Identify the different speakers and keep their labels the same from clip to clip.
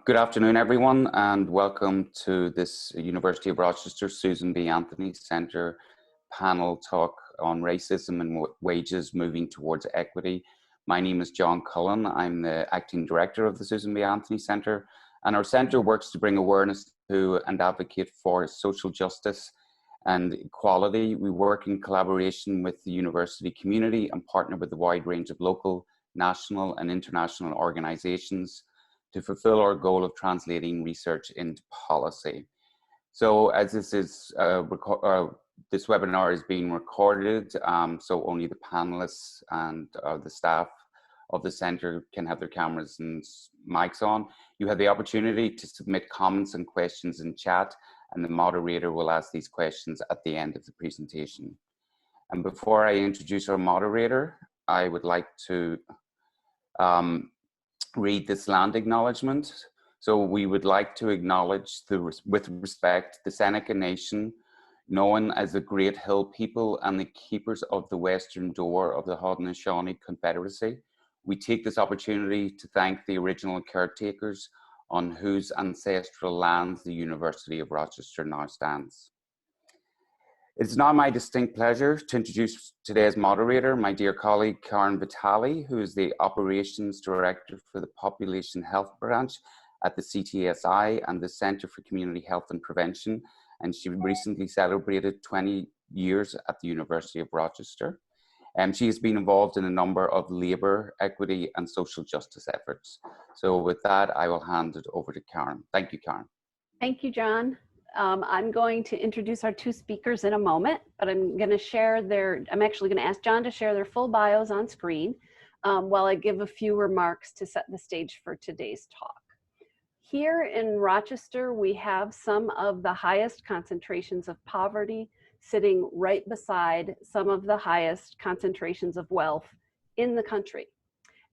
Speaker 1: Good afternoon, everyone, and welcome to this University of Rochester Susan B. Anthony Centre panel talk on racism and wages moving towards equity. My name is John Cullen. I'm the acting director of the Susan B. Anthony Centre, and our centre works to bring awareness to and advocate for social justice and equality. We work in collaboration with the university community and partner with a wide range of local, national, and international organisations to fulfill our goal of translating research into policy. So as this webinar is being recorded, so only the panelists and the staff of the centre can have their cameras and mics on. You have the opportunity to submit comments and questions in chat, and the moderator will ask these questions at the end of the presentation. And before I introduce our moderator, I would like to read this land acknowledgement. So we would like to acknowledge, with respect, the Seneca Nation, known as the Great Hill People and the keepers of the western door of the Haudenosaunee Confederacy. We take this opportunity to thank the original caretakers on whose ancestral lands the University of Rochester now stands. It's now my distinct pleasure to introduce today's moderator, my dear colleague Karen Vitale, who is the Operations Director for the Population Health Branch at the CTSI and the Centre for Community Health and Prevention. And she recently celebrated 20 years at the University of Rochester. She has been involved in a number of labour, equity and social justice efforts. So with that, I will hand it over to Karen. Thank you, Karen.
Speaker 2: Thank you, John. I'm going to introduce our two speakers in a moment, but I'm actually going to ask John to share their full bios on screen while I give a few remarks to set the stage for today's talk. Here in Rochester, we have some of the highest concentrations of poverty sitting right beside some of the highest concentrations of wealth in the country.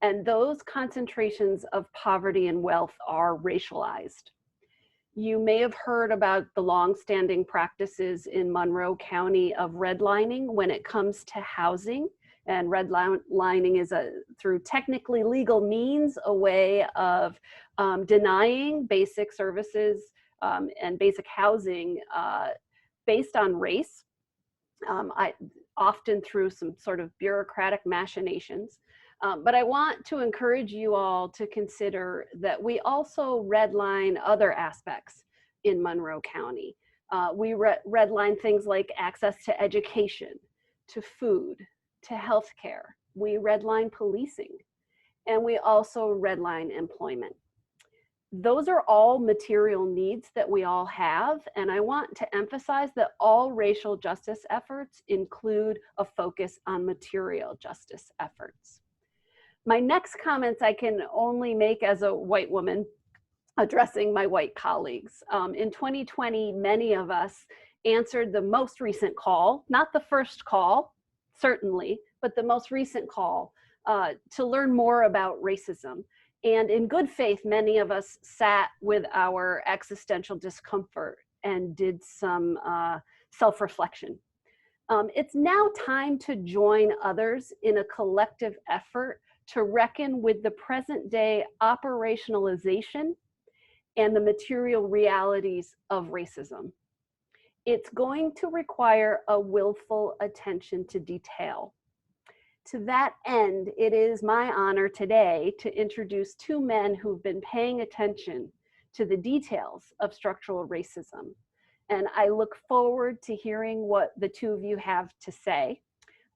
Speaker 2: And those concentrations of poverty and wealth are racialized. You may have heard about the long-standing practices in Monroe County of redlining when it comes to housing. And redlining is, through technically legal means, a way of denying basic services and basic housing based on race, often through some sort of bureaucratic machinations. But I want to encourage you all to consider that we also redline other aspects in Monroe County. We redline things like access to education, to food, to healthcare. We redline policing, and we also redline employment. Those are all material needs that we all have, and I want to emphasize that all racial justice efforts include a focus on material justice efforts. My next comments I can only make as a white woman addressing my white colleagues. In 2020, many of us answered the most recent call, not the first call, certainly, but the most recent call to learn more about racism. And in good faith, many of us sat with our existential discomfort and did some self-reflection. It's now time to join others in a collective effort to reckon with the present day operationalization and the material realities of racism. It's going to require a willful attention to detail. To that end, it is my honor today to introduce two men who've been paying attention to the details of structural racism. And I look forward to hearing what the two of you have to say.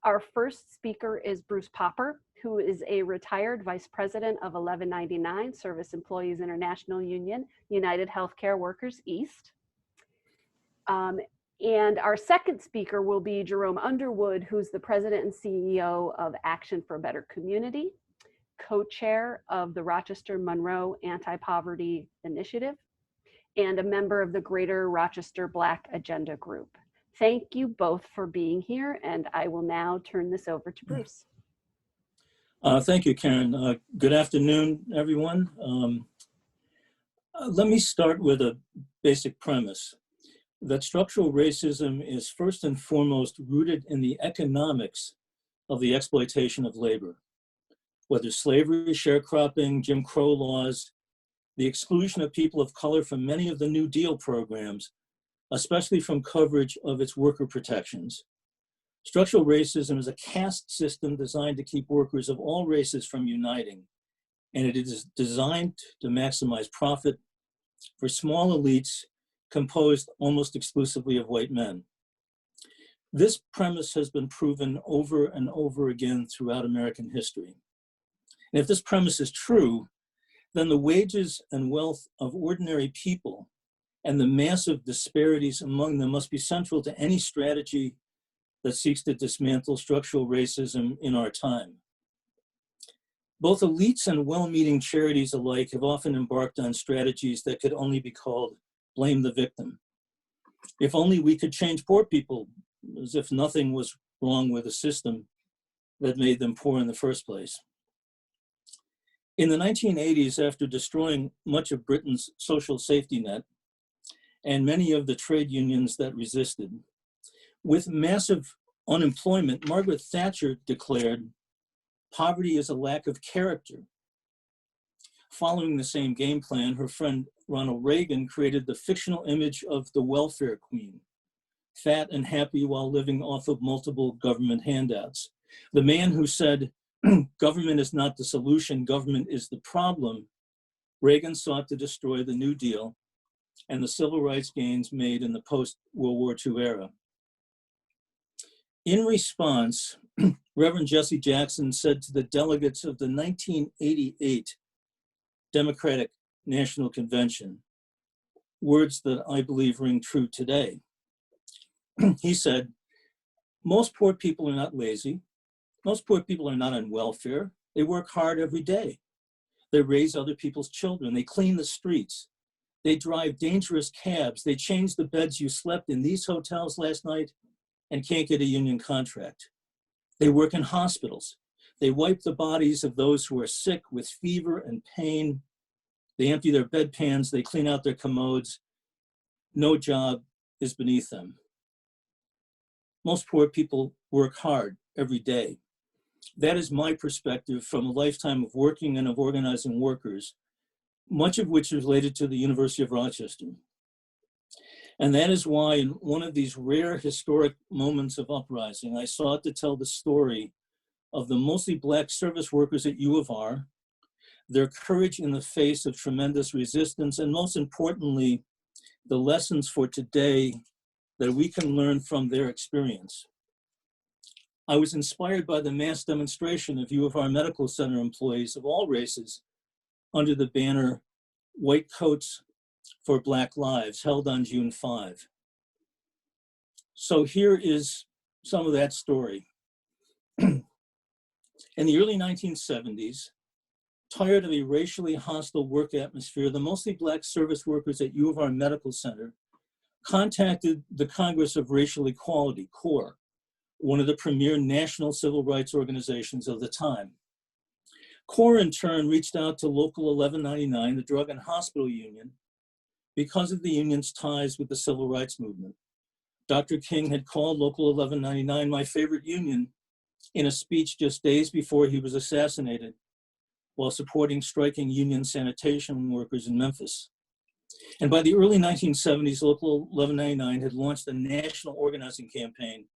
Speaker 2: Our first speaker is Bruce Popper, who is a retired vice president of 1199 Service Employees International Union, United Healthcare Workers East. And our second speaker will be Jerome Underwood, who's the president and CEO of Action for a Better Community, co-chair of the Rochester Monroe Anti-Poverty Initiative, and a member of the Greater Rochester Black Agenda Group. Thank you both for being here, and I will now turn this over to Bruce.
Speaker 3: Thank you, Karen. Good afternoon, everyone. Let me start with a basic premise that structural racism is first and foremost rooted in the economics of the exploitation of labor. Whether slavery, sharecropping, Jim Crow laws, the exclusion of people of color from many of the New Deal programs, especially from coverage of its worker protections. Structural racism is a caste system designed to keep workers of all races from uniting, and it is designed to maximize profit for small elites composed almost exclusively of white men. This premise has been proven over and over again throughout American history. And if this premise is true, then the wages and wealth of ordinary people and the massive disparities among them must be central to any strategy that seeks to dismantle structural racism in our time. Both elites and well-meaning charities alike have often embarked on strategies that could only be called blame the victim. If only we could change poor people, as if nothing was wrong with the system that made them poor in the first place. In the 1980s, after destroying much of Britain's social safety net and many of the trade unions that resisted, with massive unemployment, Margaret Thatcher declared, "Poverty is a lack of character." Following the same game plan, her friend Ronald Reagan created the fictional image of the welfare queen, fat and happy while living off of multiple government handouts. The man who said, "Government is not the solution, government is the problem." Reagan sought to destroy the New Deal and the civil rights gains made in the post-World War II era. In response, Reverend Jesse Jackson said to the delegates of the 1988 Democratic National Convention, words that I believe ring true today. He said, "Most poor people are not lazy. Most poor people are not on welfare. They work hard every day. They raise other people's children. They clean the streets. They drive dangerous cabs. They change the beds you slept in these hotels last night and can't get a union contract. They work in hospitals. They wipe the bodies of those who are sick with fever and pain. They empty their bedpans. They clean out their commodes. No job is beneath them. Most poor people work hard every day." That is my perspective from a lifetime of working and of organizing workers, much of which is related to the University of Rochester. And that is why in one of these rare historic moments of uprising, I sought to tell the story of the mostly Black service workers at U of R, their courage in the face of tremendous resistance, and most importantly, the lessons for today that we can learn from their experience. I was inspired by the mass demonstration of U of R Medical Center employees of all races under the banner "White Coats for Black Lives," held on June 5. So here is some of that story. In the early 1970s, tired of a racially hostile work atmosphere, the mostly Black service workers at U of R Medical Center contacted the Congress of Racial Equality, CORE, one of the premier national civil rights organizations of the time. CORE in turn reached out to Local 1199, the Drug and Hospital Union, because of the union's ties with the civil rights movement. Dr. King had called Local 1199 my favorite union in a speech just days before he was assassinated while supporting striking union sanitation workers in Memphis. And by the early 1970s, Local 1199 had launched a national organizing campaign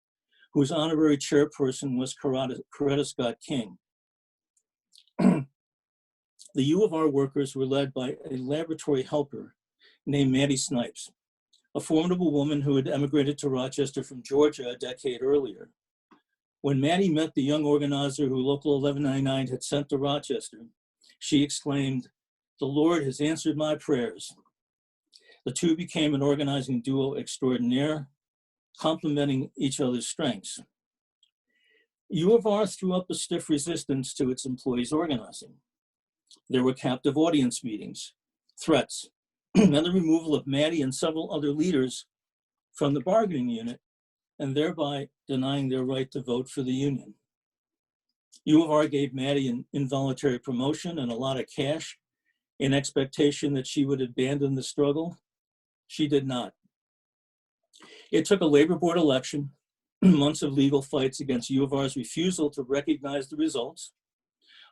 Speaker 3: whose honorary chairperson was Coretta Scott King. The U of R workers were led by a laboratory helper named Maddie Snipes, a formidable woman who had emigrated to Rochester from Georgia a decade earlier. When Maddie met the young organizer who Local 1199 had sent to Rochester, she exclaimed, "The Lord has answered my prayers." The two became an organizing duo extraordinaire, complementing each other's strengths. U of R threw up a stiff resistance to its employees' organizing. There were captive audience meetings, threats, and the removal of Maddie and several other leaders from the bargaining unit, and thereby denying their right to vote for the union. U of R gave Maddie an involuntary promotion and a lot of cash in expectation that she would abandon the struggle. She did not. It took a labor board election, months of legal fights against U of R's refusal to recognize the results,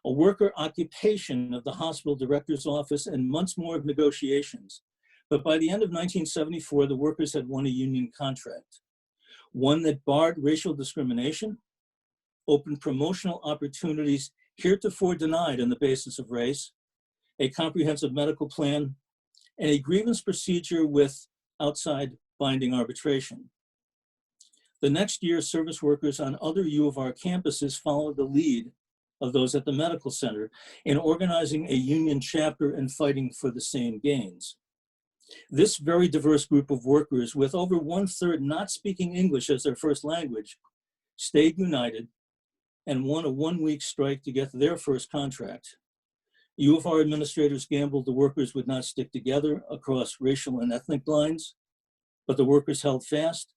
Speaker 3: a worker occupation of the hospital director's office, and months more of negotiations. But by the end of 1974, the workers had won a union contract, one that barred racial discrimination, opened promotional opportunities heretofore denied on the basis of race, a comprehensive medical plan, and a grievance procedure with outside binding arbitration. The next year, service workers on other U of R campuses followed the lead of those at the medical center in organizing a union chapter and fighting for the same gains. This very diverse group of workers, with over 1/3 not speaking English as their first language, stayed united and won a 1-week strike to get their first contract. U of R administrators gambled the workers would not stick together across racial and ethnic lines, but the workers held fast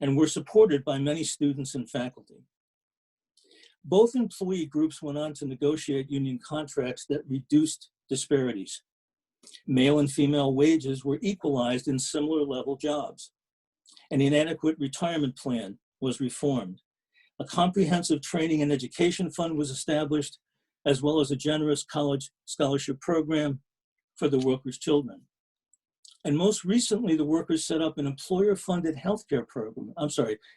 Speaker 3: and were supported by many students and faculty. Both employee groups went on to negotiate union contracts that reduced disparities. Male and female wages were equalized in similar level jobs. An inadequate retirement plan was reformed. A comprehensive training and education fund was established, as well as a generous college scholarship program for the workers' children. And most recently, the workers set up an employer-funded healthcare program,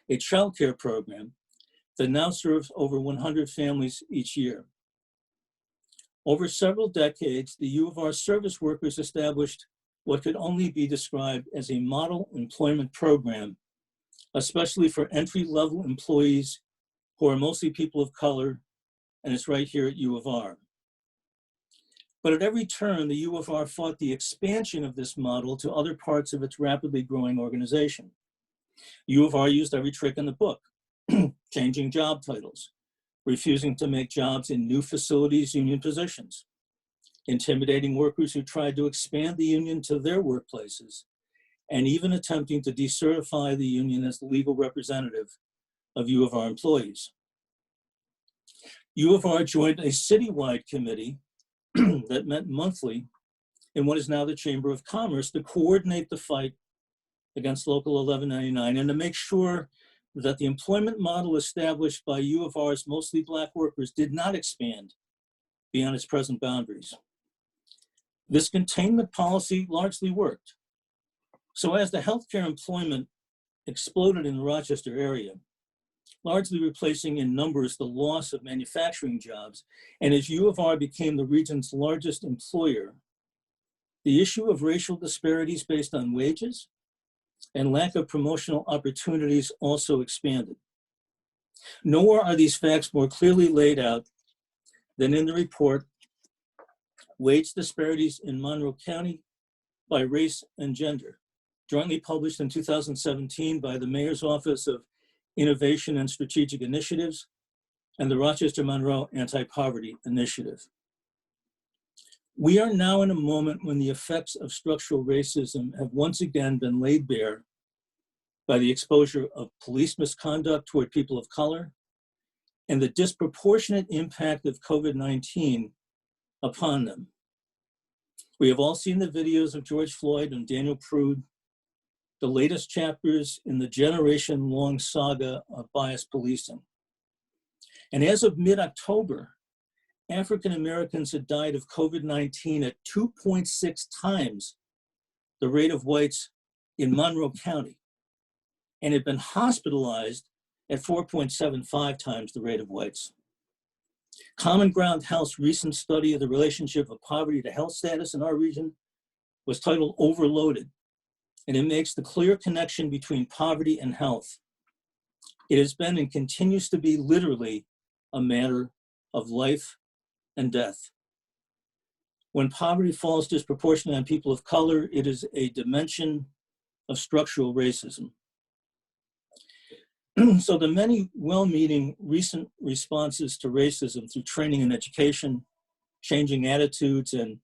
Speaker 3: a child care program that now serves over 100 families each year. Over several decades, the U of R service workers established what could only be described as a model employment program, especially for entry-level employees who are mostly people of color, and it's right here at U of R. But at every turn, the U of R fought the expansion of this model to other parts of its rapidly growing organization. U of R used every trick in the book, changing job titles, refusing to make jobs in new facilities union positions, intimidating workers who tried to expand the union to their workplaces, and even attempting to decertify the union as the legal representative of U of R employees. U of R joined a citywide committee that met monthly in what is now the Chamber of Commerce to coordinate the fight against Local 1199 and to make sure that the employment model established by U of R's mostly Black workers did not expand beyond its present boundaries. This containment policy largely worked. So as the healthcare employment exploded in the Rochester area, largely replacing in numbers the loss of manufacturing jobs, and as U of R became the region's largest employer, the issue of racial disparities based on wages and lack of promotional opportunities also expanded. Nowhere are these facts more clearly laid out than in the report, Wage Disparities in Monroe County by Race and Gender, jointly published in 2017 by the Mayor's Office of Innovation and Strategic Initiatives and the Rochester Monroe Anti-Poverty Initiative. We are now in a moment when the effects of structural racism have once again been laid bare by the exposure of police misconduct toward people of color and the disproportionate impact of COVID-19 upon them. We have all seen the videos of George Floyd and Daniel Prude, the latest chapters in the generation-long saga of bias policing. And as of mid-October, African Americans had died of COVID-19 at 2.6 times the rate of whites in Monroe County, and had been hospitalized at 4.75 times the rate of whites. Common Ground Health's recent study of the relationship of poverty to health status in our region was titled Overloaded, and it makes the clear connection between poverty and health. It has been and continues to be literally a matter of life and death. When poverty falls disproportionately on people of color, it is a dimension of structural racism. So the many well-meaning recent responses to racism through training and education, changing attitudes, and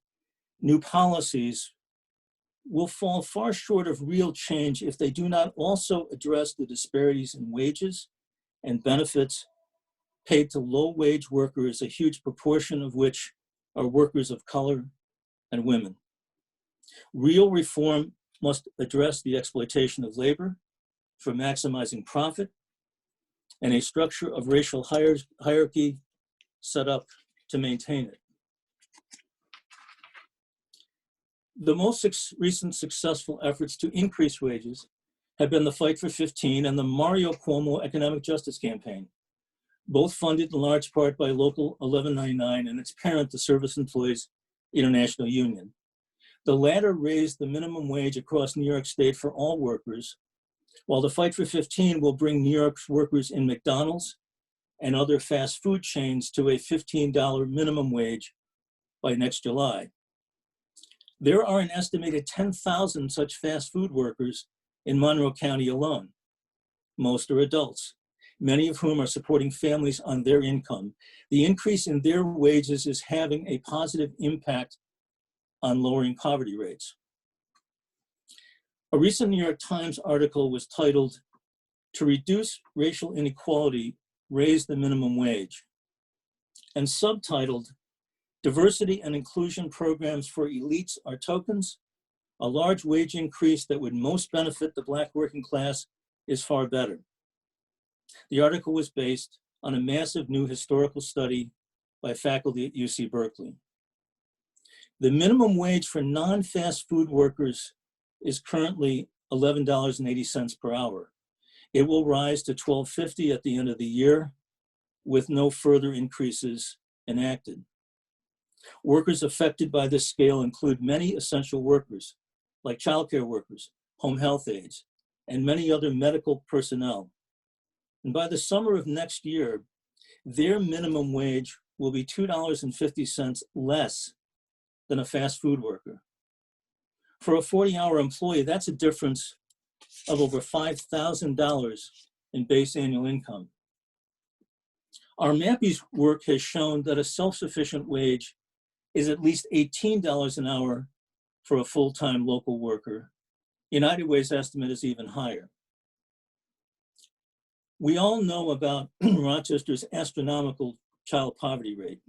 Speaker 3: new policies will fall far short of real change if they do not also address the disparities in wages and benefits paid to low-wage workers, a huge proportion of which are workers of color and women. Real reform must address the exploitation of labor for maximizing profit and a structure of racial hierarchy set up to maintain it. The most recent successful efforts to increase wages have been the Fight for 15 and the Mario Cuomo Economic Justice Campaign, both funded in large part by Local 1199 and its parent, the Service Employees International Union. The latter raised the minimum wage across New York State for all workers, while the Fight for 15 will bring New York's workers in McDonald's and other fast food chains to a $15 minimum wage by next July. There are an estimated 10,000 such fast food workers in Monroe County alone. Most are adults, many of whom are supporting families on their income. The increase in their wages is having a positive impact on lowering poverty rates. A recent New York Times article was titled, "To Reduce Racial Inequality, Raise the Minimum Wage," and subtitled, "Diversity and Inclusion Programs for Elites Are Tokens. A large wage increase that would most benefit the Black working class is far better." The article was based on a massive new historical study by faculty at UC Berkeley. The minimum wage for non-fast food workers is currently $11.80 per hour. It will rise to $12.50 at the end of the year, with no further increases enacted. Workers affected by this scale include many essential workers, like childcare workers, home health aides, and many other medical personnel. And by the summer of next year, their minimum wage will be $2.50 less than a fast food worker. For a 40-hour employee, that's a difference of over $5,000 in base annual income. Our MAPI's work has shown that a self-sufficient wage is at least $18 an hour for a full-time local worker. United Way's estimate is even higher. We all know about Rochester's astronomical child poverty rate.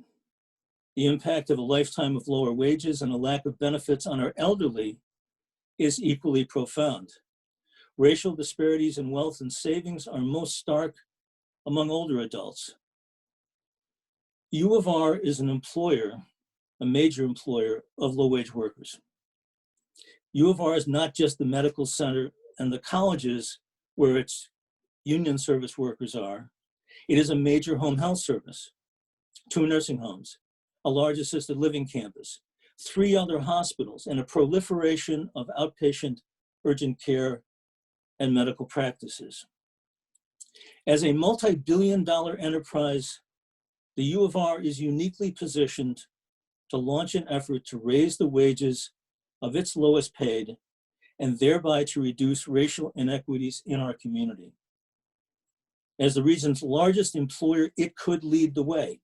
Speaker 3: The impact of a lifetime of lower wages and a lack of benefits on our elderly is equally profound. Racial disparities in wealth and savings are most stark among older adults. U of R is an employer, a major employer of low-wage workers. U of R is not just the medical center and the colleges where its union service workers are. It is a major home health service, 2 nursing homes, a large assisted living campus, 3 other hospitals, and a proliferation of outpatient urgent care and medical practices. As a multi-billion-dollar enterprise, the U of R is uniquely positioned to launch an effort to raise the wages of its lowest paid and thereby to reduce racial inequities in our community. As the region's largest employer, it could lead the way.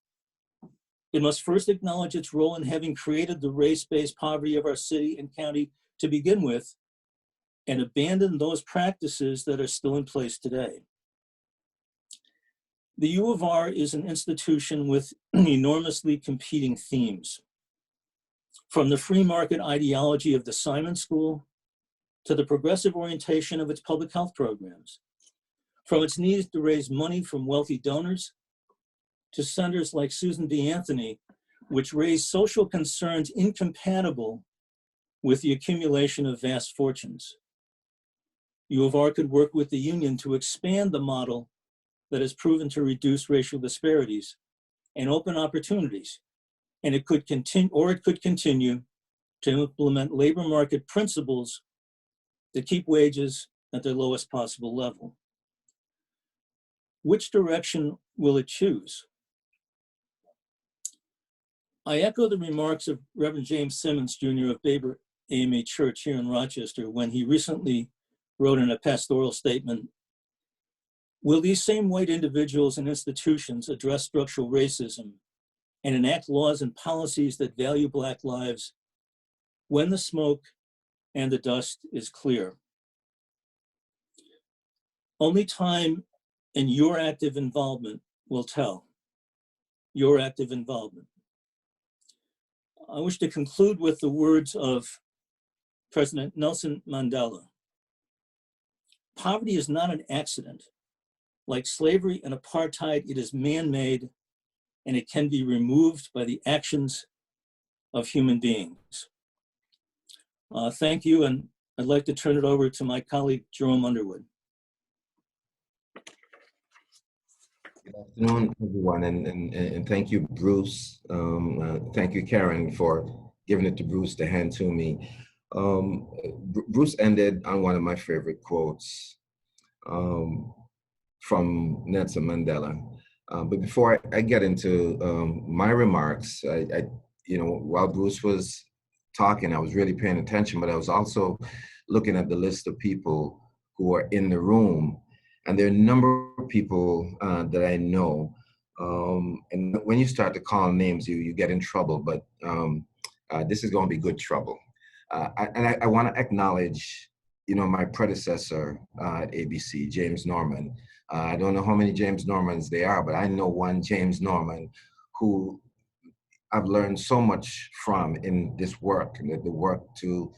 Speaker 3: It must first acknowledge its role in having created the race-based poverty of our city and county to begin with, and abandon those practices that are still in place today. The U of R is an institution with enormously competing themes. From the free market ideology of the Simon School to the progressive orientation of its public health programs, from its needs to raise money from wealthy donors to centers like Susan B. Anthony, which raise social concerns incompatible with the accumulation of vast fortunes. U of R could work with the union to expand the model that has proven to reduce racial disparities and open opportunities, and it could continue to implement labor market principles that keep wages at their lowest possible level. Which direction will it choose? I echo the remarks of Reverend James Simmons, Jr. of Baber AME Church here in Rochester when he recently wrote in a pastoral statement, "Will these same white individuals and institutions address structural racism and enact laws and policies that value Black lives when the smoke and the dust is clear?" Only time and your active involvement will tell. Your active involvement. I wish to conclude with the words of President Nelson Mandela. Poverty is not an accident. Like slavery and apartheid, it is man-made and it can be removed by the actions of human beings. Thank you, and I'd like to turn it over to my colleague, Jerome Underwood.
Speaker 4: Good afternoon, everyone, and thank you, Bruce. Thank you, Karen, for giving it to Bruce to hand to me. Bruce ended on one of my favorite quotes from Nelson Mandela. But before I get into my remarks, while Bruce was talking, I was really paying attention, but I was also looking at the list of people who are in the room. And there are a number of people that I know. And when you start to call names, you get in trouble, but this is going to be good trouble. I want to acknowledge, my predecessor at ABC, James Norman. I don't know how many James Normans there are, but I know one James Norman who I've learned so much from in this work, the work to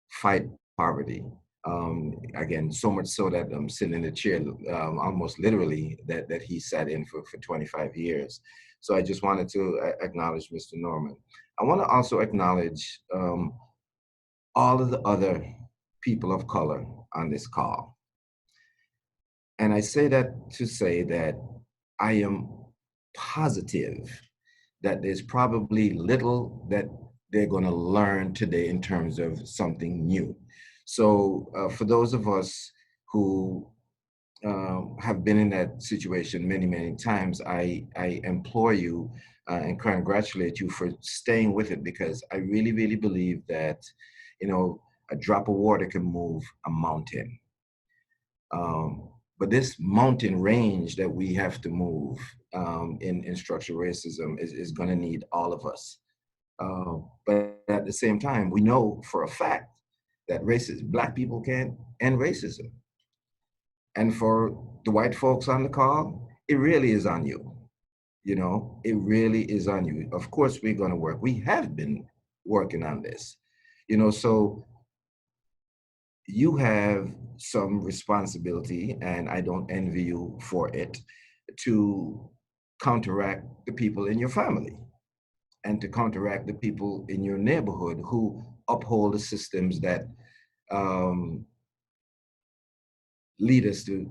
Speaker 4: fight poverty. Again, so much so that I'm sitting in the chair, almost literally, that he sat in for 25 years. So I just wanted to acknowledge Mr. Norman. I want to also acknowledge all of the other people of color on this call. And I say that to say that I am positive that there's probably little that they're going to learn today in terms of something new. So for those of us who have been in that situation many, many times, I implore you and congratulate you for staying with it, because I really, really believe that, a drop of water can move a mountain. But this mountain range that we have to move in structural racism is going to need all of us. But at the same time, we know for a fact that Black people can end racism. And for the white folks on the call, it really is on you. It really is on you. Of course, we're going to work. We have been working on this, so you have some responsibility, and I don't envy you for it, to counteract the people in your family and to counteract the people in your neighborhood who uphold the systems that lead us to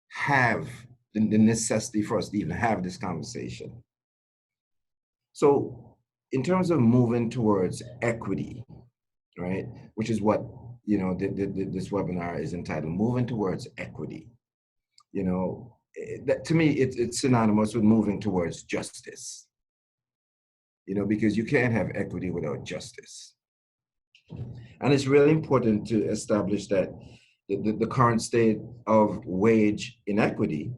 Speaker 4: have the necessity for us to even have this conversation. So in terms of moving towards equity, right, which is what this webinar is entitled, Moving Towards Equity. That, to me, it's synonymous with moving towards justice, because you can't have equity without justice. And it's really important to establish that the current state of wage inequity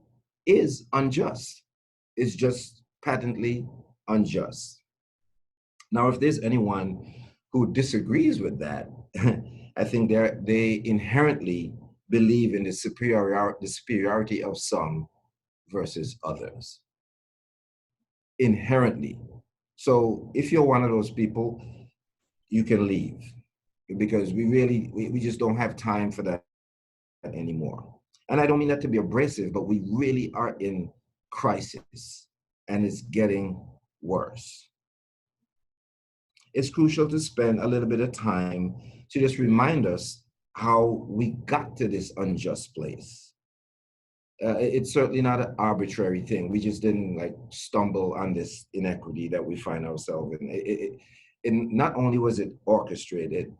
Speaker 4: is unjust. It's just patently unjust. Now, if there's anyone who disagrees with that, I think they inherently believe in the superiority of some versus others. Inherently. So if you're one of those people, you can leave, because we just don't have time for that anymore. And I don't mean that to be abrasive, but we really are in crisis, and it's getting worse. It's crucial to spend a little bit of time to just remind us how we got to this unjust place. It's certainly not an arbitrary thing. We just didn't stumble on this inequity that we find ourselves in. And not only was it orchestrated,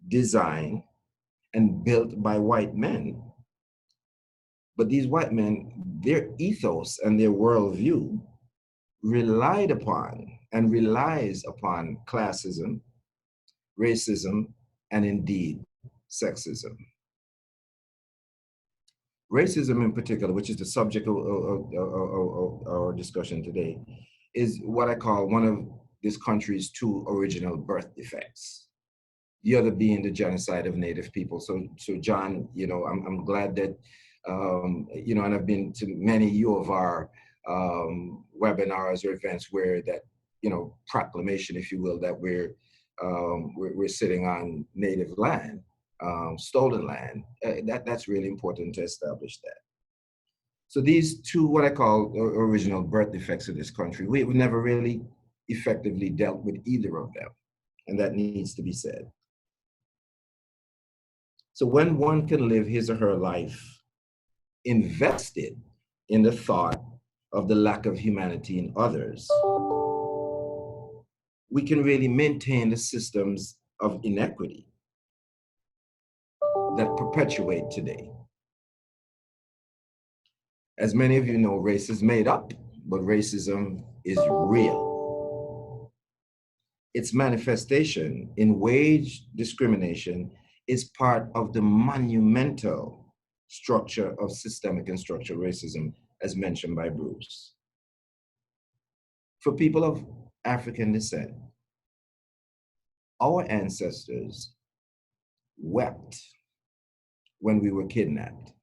Speaker 4: designed, and built by white men, but these white men, their ethos and their worldview relied upon and relies upon classism, racism, and indeed sexism. Racism in particular, which is the subject of our discussion today, is what I call one of this country's two original birth defects. The other being the genocide of Native people. So John, I'm glad that, and I've been to many U of R webinars or events where that, proclamation, if you will, that we're sitting on Native land, stolen land. That's really important to establish that. So these two, what I call original birth defects of this country, we've never really effectively dealt with either of them. And that needs to be said. So when one can live his or her life invested in the thought of the lack of humanity in others, we can really maintain the systems of inequity that perpetuate today. As many of you know, race is made up, but racism is real. Its manifestation in wage discrimination is part of the monumental structure of systemic and structural racism, as mentioned by Bruce. For people of African descent, our ancestors wept when we were kidnapped.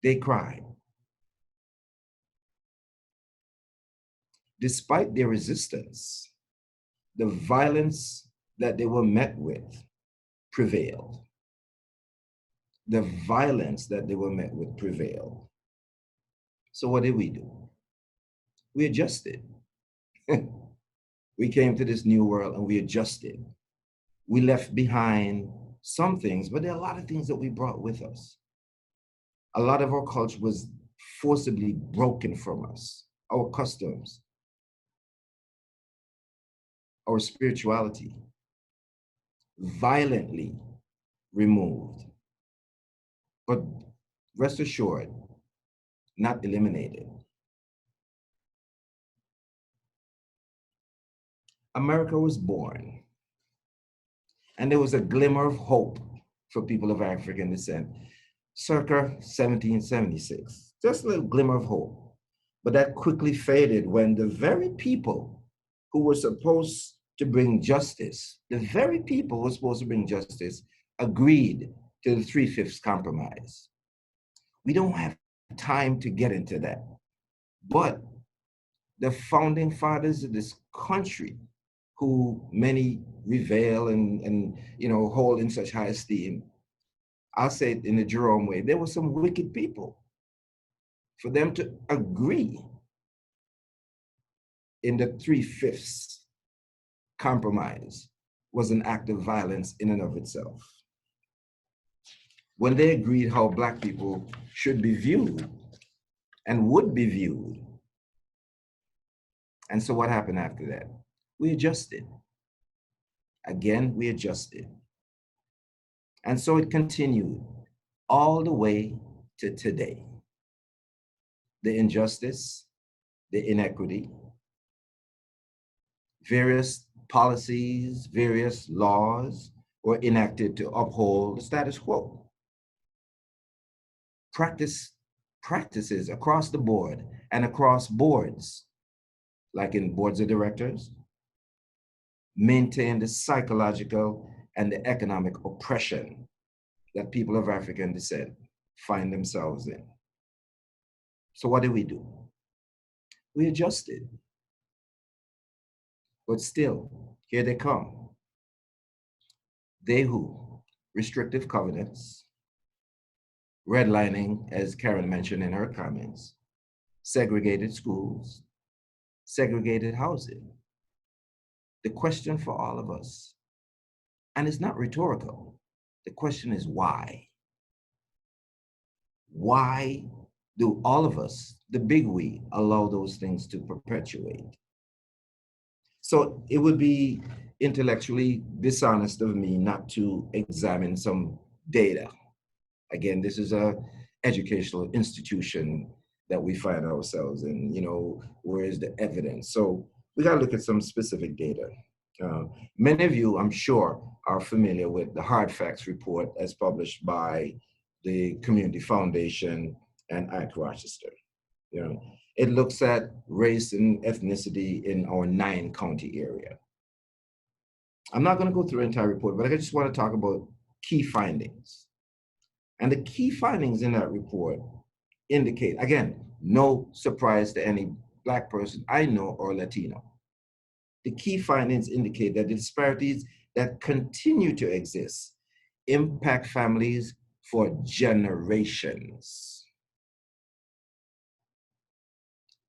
Speaker 4: They cried. Despite their resistance, the violence that they were met with prevailed. The violence that they were met with prevailed. So what did we do? We adjusted. We came to this new world and we adjusted. We left behind some things, but there are a lot of things that we brought with us. A lot of our culture was forcibly broken from us. Our customs, our spirituality, violently removed. But rest assured, not eliminated. America was born, and there was a glimmer of hope for people of African descent, circa 1776. Just a little glimmer of hope. But that quickly faded when the very people who were supposed to bring justice, agreed to the 3/5 compromise. We don't have time to get into that. But the founding fathers of this country, who many revere and hold in such high esteem, I'll say it in the Jerome way, there were some wicked people. For them to agree in the 3/5 compromise was an act of violence in and of itself. When they agreed how Black people should be viewed and would be viewed. And so what happened after that? We adjusted. Again, we adjusted. And so it continued all the way to today. The injustice, the inequity, various policies, various laws were enacted to uphold the status quo. Practices across the board and across boards, like in boards of directors, maintain the psychological and the economic oppression that people of African descent find themselves in. So what did we do? We adjusted. But still, here they come. They who? Restrictive covenants, redlining, as Karen mentioned in her comments, segregated schools, segregated housing. The question for all of us, and it's not rhetorical, the question is why? Why do all of us, the big we, allow those things to perpetuate? So it would be intellectually dishonest of me not to examine some data. Again, this is an educational institution that we find ourselves in, where is the evidence? So we gotta look at some specific data. Many of you, I'm sure, are familiar with the Hard Facts report as published by the Community Foundation and ICE Rochester. It looks at race and ethnicity in our 9-county area. I'm not gonna go through the entire report, but I just wanna talk about key findings. And the key findings in that report indicate, again, no surprise to any Black person I know or Latino. The key findings indicate that the disparities that continue to exist impact families for generations.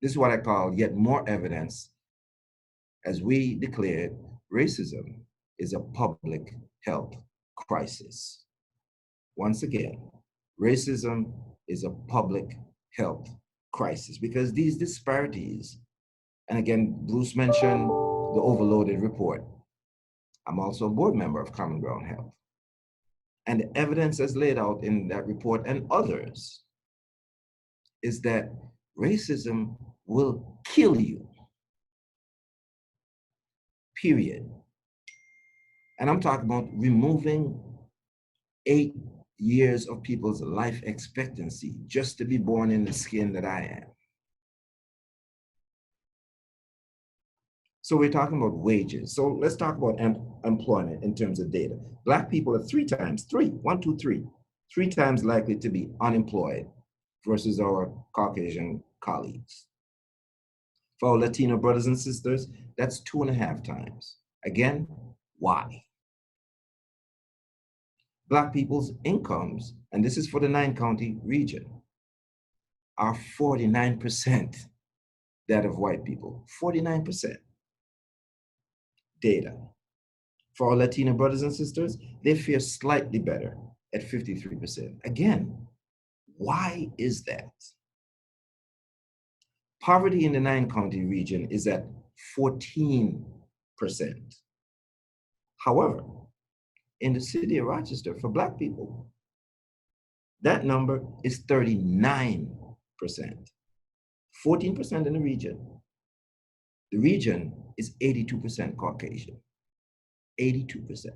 Speaker 4: This is what I call yet more evidence, as we declared, racism is a public health crisis. Once again, racism is a public health crisis because these disparities, and again, Bruce mentioned the overloaded report. I'm also a board member of Common Ground Health. And the evidence as laid out in that report and others is that racism will kill you, period. And I'm talking about removing 8 years of people's life expectancy just to be born in the skin that I am. So we're talking about wages. So let's talk about employment in terms of data. Black people are 3 times likely to be unemployed versus our Caucasian colleagues. For our Latino brothers and sisters, that's 2.5 times. Again, why? Black people's incomes, and this is for the 9-county region, are 49% that of white people, 49%. Data. For our Latino brothers and sisters, they fare slightly better at 53%. Again, why is that? Poverty in the 9-county region is at 14%. However, in the city of Rochester, for Black people, that number is 39%. 14% in the region. The region is 82% Caucasian, 82%.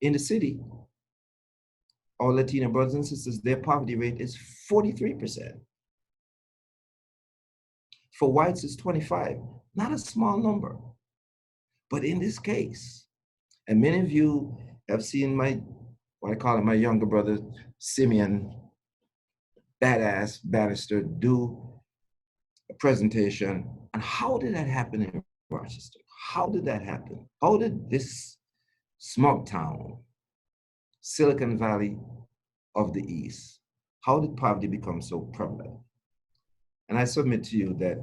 Speaker 4: In the city, our Latino brothers and sisters, their poverty rate is 43%. For whites, it's 25, not a small number. But in this case, and many of you have seen what I call it, my younger brother, Simeon Badass Bannister, do a presentation on how did that happen in Rochester? How did that happen? How did this small town, Silicon Valley of the East, how did poverty become so prevalent? And I submit to you that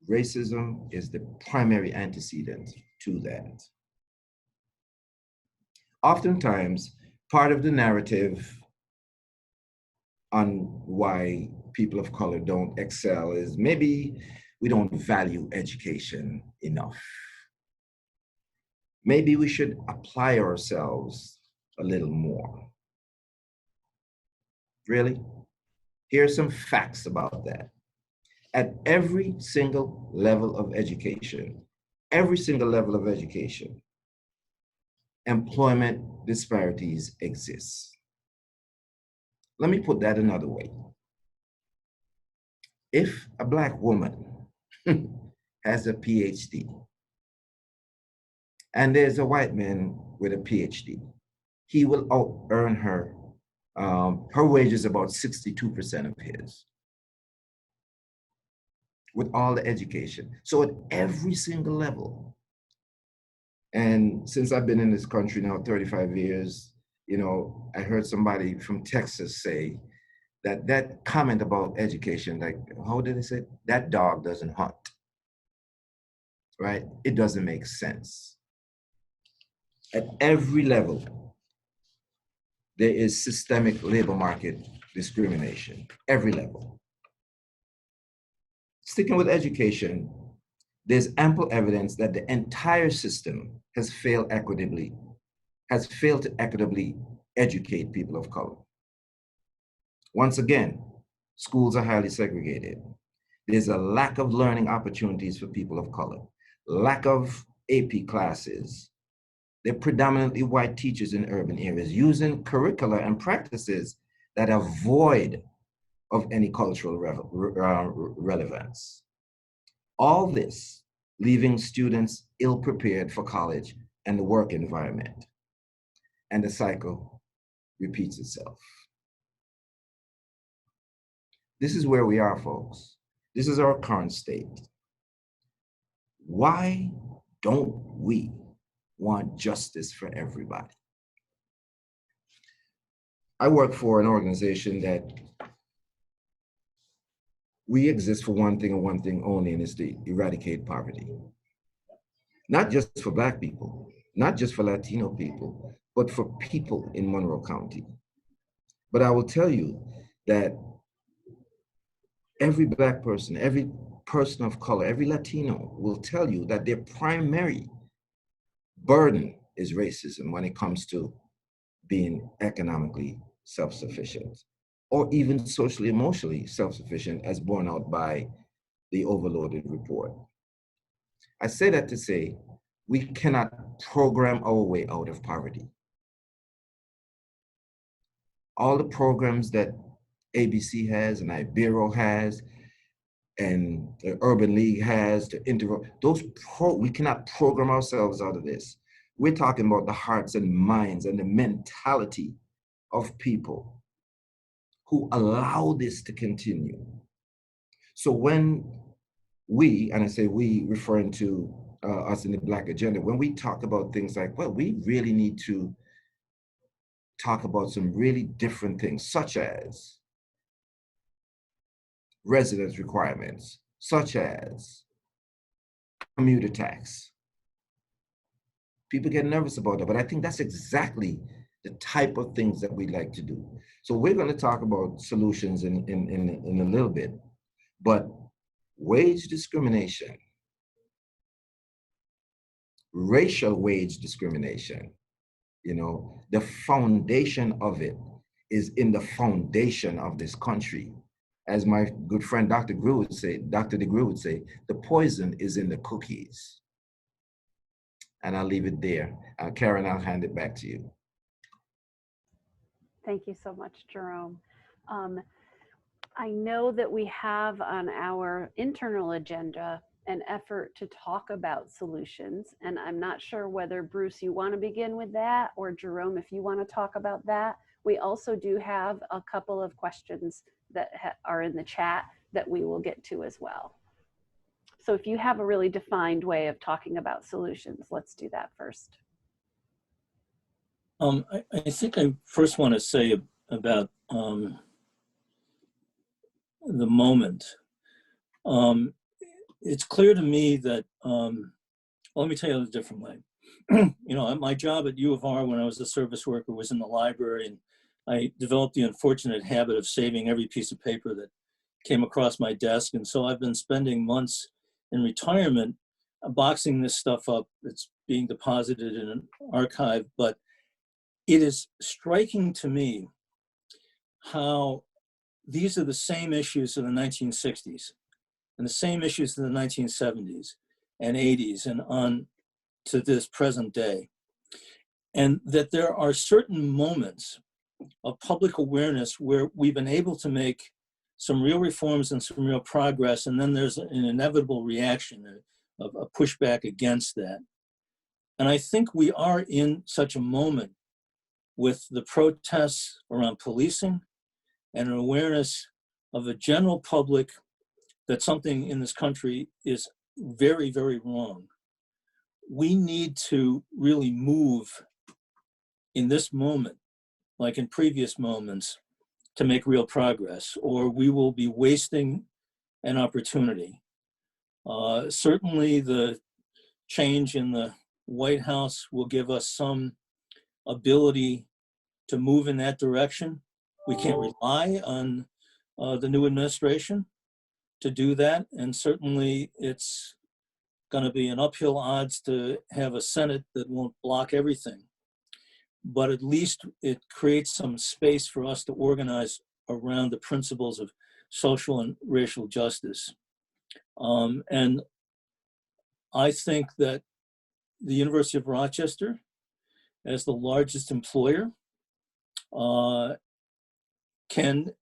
Speaker 4: racism is the primary antecedent to that. Oftentimes, part of the narrative on why people of color don't excel is maybe we don't value education enough. Maybe we should apply ourselves a little more. Really? Here are some facts about that. At every single level of education, employment disparities exist. Let me put that another way. If a Black woman has a PhD and there's a white man with a PhD, he will out-earn her. Her wage is about 62% of his with all the education. So at every single level, and since I've been in this country now 35 years, I heard somebody from Texas say that comment about education, like, how did they say? That dog doesn't hunt, right? It doesn't make sense. At every level, there is systemic labor market discrimination, every level. Sticking with education, there's ample evidence that the entire system has failed to equitably educate people of color. Once again, schools are highly segregated. There's a lack of learning opportunities for people of color, lack of AP classes. They're predominantly white teachers in urban areas using curricula and practices that are void of any cultural relevance. All this leaving students ill-prepared for college and the work environment. And the cycle repeats itself. This is where we are, folks. This is our current state. Why don't we want justice for everybody? I work for an organization that we exist for one thing and one thing only, and it's to eradicate poverty. Not just for Black people, not just for Latino people, but for people in Monroe County. But I will tell you that every Black person, every person of color, every Latino will tell you that their primary burden is racism when it comes to being economically self-sufficient, or even socially, emotionally self-sufficient, as borne out by the overloaded report. I say that to say, we cannot program our way out of poverty. All the programs that ABC has and Ibero has and the Urban League has, we cannot program ourselves out of this. We're talking about the hearts and minds and the mentality of people who allow this to continue. So when we, and I say we referring to us in the Black agenda, when we talk about things like, well, we really need to talk about some really different things, such as residence requirements, such as commuter tax. People get nervous about that, but I think that's exactly the type of things that we'd like to do. So we're going to talk about solutions in a little bit, but wage discrimination, racial wage discrimination, you know, the foundation of it is in the foundation of this country. As my good friend Dr. DeGruy would say, the poison is in the cookies. And I'll leave it there. Karen, I'll hand it back to you.
Speaker 2: Thank you so much, Jerome. I know that we have on our internal agenda an effort to talk about solutions, and I'm not sure whether, Bruce, you want to begin with that, or Jerome, if you want to talk about that. We also do have a couple of questions that are in the chat that we will get to as well. So if you have a really defined way of talking about solutions, let's do that first.
Speaker 3: I think I first want to say about the moment. It's clear to me that, let me tell you a different way. You know, my job at U of R when I was a service worker was in the library, and I developed the unfortunate habit of saving every piece of paper that came across my desk. And so I've been spending months in retirement boxing this stuff up. It's being deposited in an archive, but it is striking to me how these are the same issues of the 1960s and the same issues in the 1970s and 80s and on to this present day. And that there are certain moments of public awareness where we've been able to make some real reforms and some real progress, and then there's an inevitable reaction of a pushback against that. And I think we are in such a moment with the protests around policing and an awareness of the general public that something in this country is very, very wrong. We need to really move in this moment, like in previous moments, to make real progress, or we will be wasting an opportunity. Certainly the change in the White House will give us some ability to move in that direction. We can't rely on the new administration to do that, and certainly it's going to be an uphill odds to have a Senate that won't block everything. But at least it creates some space for us to organize around the principles of social and racial justice. And I think that the University of Rochester, as the largest employer, can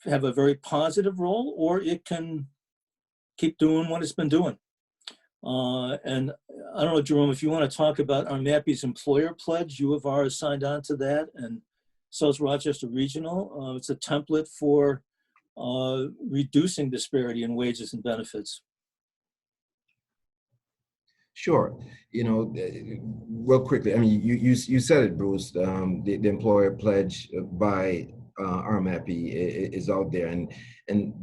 Speaker 3: have a very positive role, or it can keep doing what it's been doing. And I don't know, Jerome, if you want to talk about our MAPI's employer pledge. U of R has signed on to that, and so is Rochester Regional. It's a template for reducing disparity in wages and benefits.
Speaker 4: Sure. You know, real quickly, I mean, you said it, Bruce. The employer pledge by RMAPI is out there, and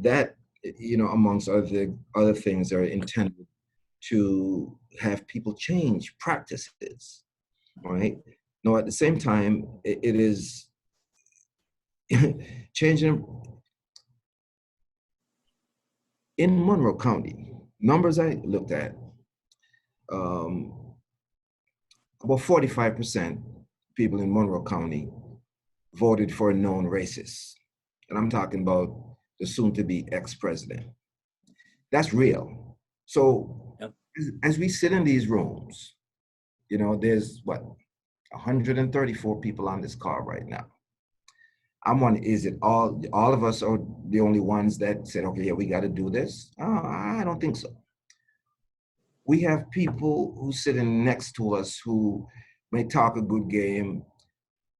Speaker 4: that amongst other things, are intended to have people change practices, right? Now, at the same time, it is changing. In Monroe County, numbers I looked at, um, about 45% people in Monroe County voted for a known racist. And I'm talking about the soon-to-be ex-president. That's real. So
Speaker 3: Yep.
Speaker 4: as we sit in these rooms, there's 134 people on this call right now. I'm wondering, is it all of us are the only ones that said, okay, yeah, we got to do this? I don't think so. We have people who sitting next to us who may talk a good game,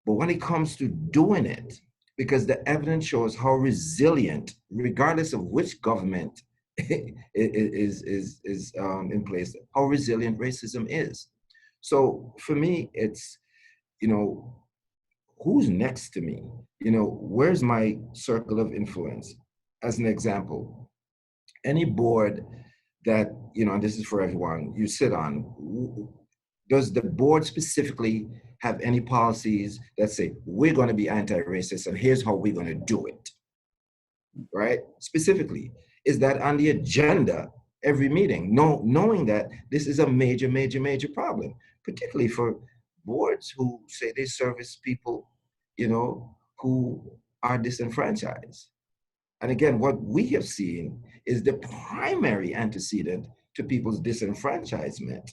Speaker 4: but when it comes to doing it, because the evidence shows how resilient, regardless of which government is in place, how resilient racism is. So for me, it's, who's next to me? Where's my circle of influence? As an example, any board that, and this is for everyone, you sit on, does the board specifically have any policies that say, we're going to be anti-racist and here's how we're going to do it, right? Specifically, is that on the agenda every meeting? No, knowing that this is a major, major, major problem, particularly for boards who say they service people, who are disenfranchised. And again, what we have seen is the primary antecedent to people's disenfranchisement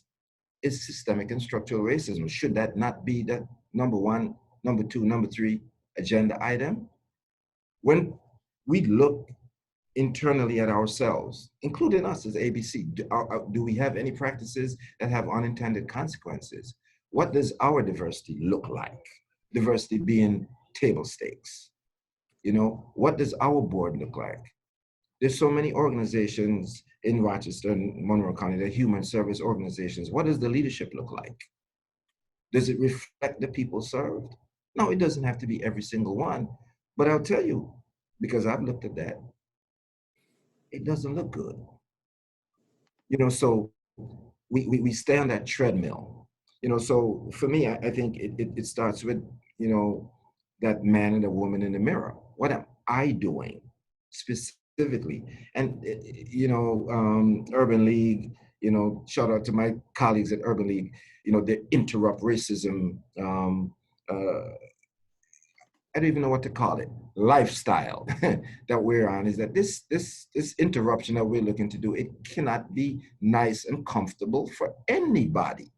Speaker 4: is systemic and structural racism. Should that not be the number one, number two, number three agenda item? When we look internally at ourselves, including us as ABC, do we have any practices that have unintended consequences? What does our diversity look like? Diversity being table stakes. What does our board look like? There's so many organizations in Rochester and Monroe County, the human service organizations. What does the leadership look like? Does it reflect the people served? No, it doesn't have to be every single one. But I'll tell you, because I've looked at that, it doesn't look good. So we stay on that treadmill. So for me, I think it starts with, that man and the woman in the mirror. What am I doing specifically? And, Urban League, shout out to my colleagues at Urban League, the interrupt racism, I don't even know what to call it, lifestyle that we're on, is that this interruption that we're looking to do, it cannot be nice and comfortable for anybody.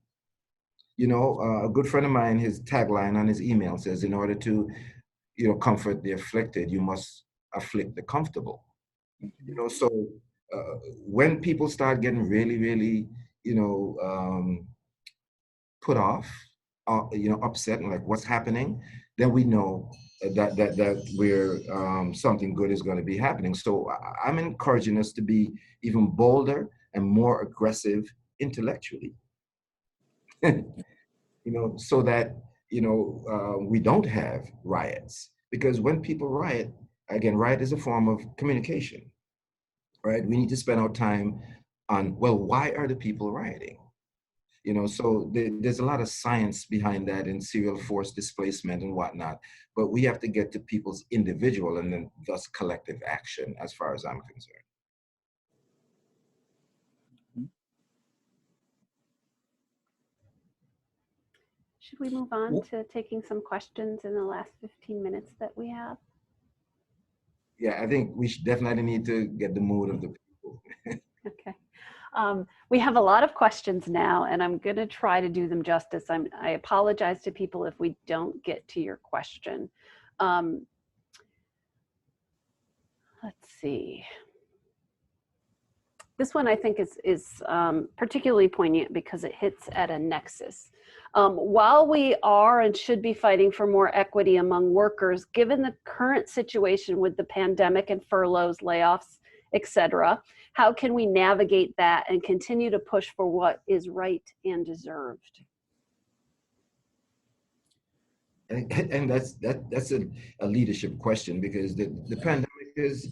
Speaker 4: A good friend of mine, his tagline on his email says, in order to, comfort the afflicted, you must afflict the comfortable. So when people start getting really, really, put off, upset, and like, what's happening, then we know that we're something good is going to be happening. So I'm encouraging us to be even bolder and more aggressive intellectually. So that, we don't have riots. Because when people riot, again, riot is a form of communication, right? We need to spend our time on, well, why are the people rioting? So there's a lot of science behind that in serial force displacement and whatnot, but we have to get to people's individual and then thus collective action, as far as I'm concerned.
Speaker 2: Should we move on to taking some questions in the last 15 minutes that we have?
Speaker 4: Yeah, I think we should definitely need to get the mood of the people.
Speaker 2: Okay. We have a lot of questions now, and I'm going to try to do them justice. I apologize to people if we don't get to your question. Let's see. This one I think is particularly poignant because it hits at a nexus. While we are and should be fighting for more equity among workers, given the current situation with the pandemic and furloughs, layoffs, etc., how can we navigate that and continue to push for what is right and deserved?
Speaker 4: And that's a leadership question, because the pandemic is,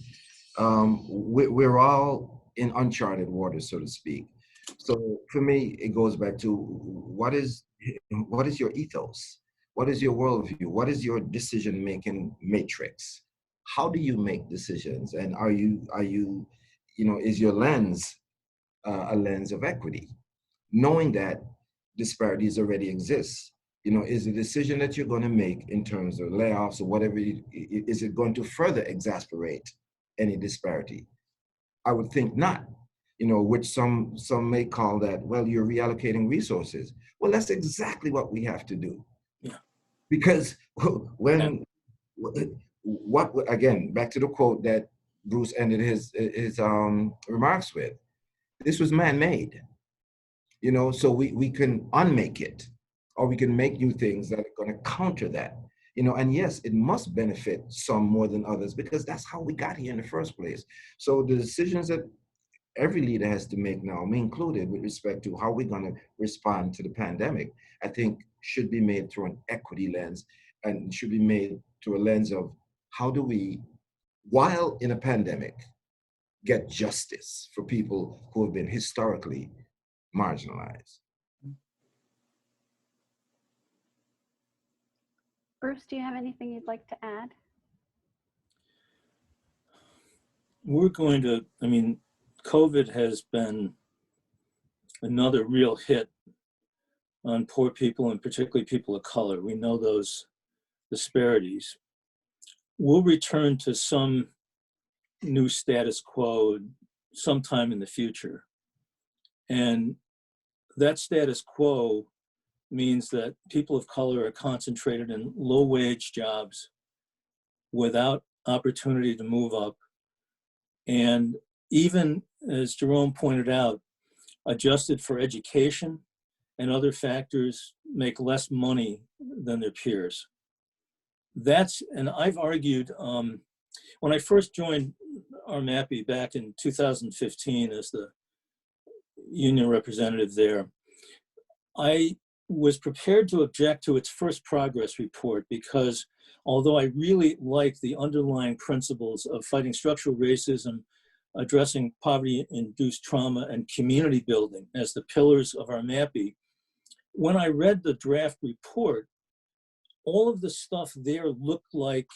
Speaker 4: we're all in uncharted waters, so to speak. So for me, it goes back to what is your ethos? What is your worldview? What is your decision-making matrix? How do you make decisions? And is your lens a lens of equity? Knowing that disparities already exist, is the decision that you're going to make in terms of layoffs or whatever, is it going to further exacerbate any disparity? I would think not, which some may call that, well, you're reallocating resources. Well, that's exactly what we have to do.
Speaker 3: Yeah.
Speaker 4: Because when, what, again, back to the quote that Bruce ended his remarks with, this was man-made, so we can unmake it, or we can make new things that are going to counter that. And yes, it must benefit some more than others, because that's how we got here in the first place. So the decisions that every leader has to make now, me included, with respect to how we're going to respond to the pandemic, I think should be made through an equity lens, and should be made through a lens of how do we, while in a pandemic, get justice for people who have been historically marginalized.
Speaker 2: Bruce, do you have anything you'd like to add?
Speaker 3: COVID has been another real hit on poor people, and particularly people of color. We know those disparities. We'll return to some new status quo sometime in the future. And that status quo means that people of color are concentrated in low-wage jobs without opportunity to move up. And even, as Jerome pointed out, adjusted for education and other factors, make less money than their peers. And I've argued, when I first joined RMAPI back in 2015 as the union representative there, I was prepared to object to its first progress report, because although I really like the underlying principles of fighting structural racism, addressing poverty-induced trauma, and community building as the pillars of RMAPI, when I read the draft report, all of the stuff there looked like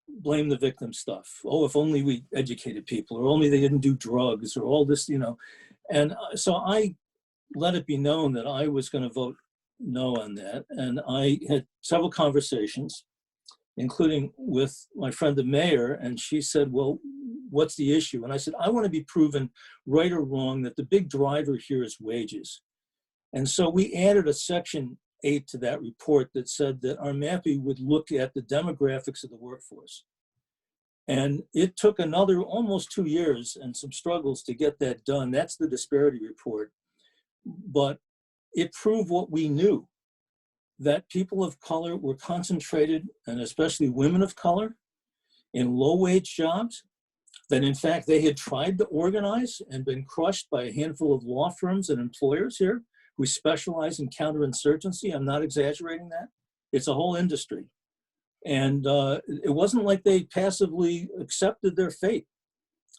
Speaker 3: blame the victim stuff. Oh, if only we educated people, or only they didn't do drugs, or all this, And so I let it be known that I was going to vote no on that. And I had several conversations, including with my friend, the mayor, and she said, well, what's the issue? And I said, I want to be proven right or wrong that the big driver here is wages. And so we added a section 8 to that report that said that RMAPI would look at the demographics of the workforce. And it took another almost 2 years and some struggles to get that done. That's the disparity report. But it proved what we knew, that people of color were concentrated, and especially women of color, in low-wage jobs, that in fact they had tried to organize and been crushed by a handful of law firms and employers here who specialize in counterinsurgency. I'm not exaggerating that. It's a whole industry. And it wasn't like they passively accepted their fate.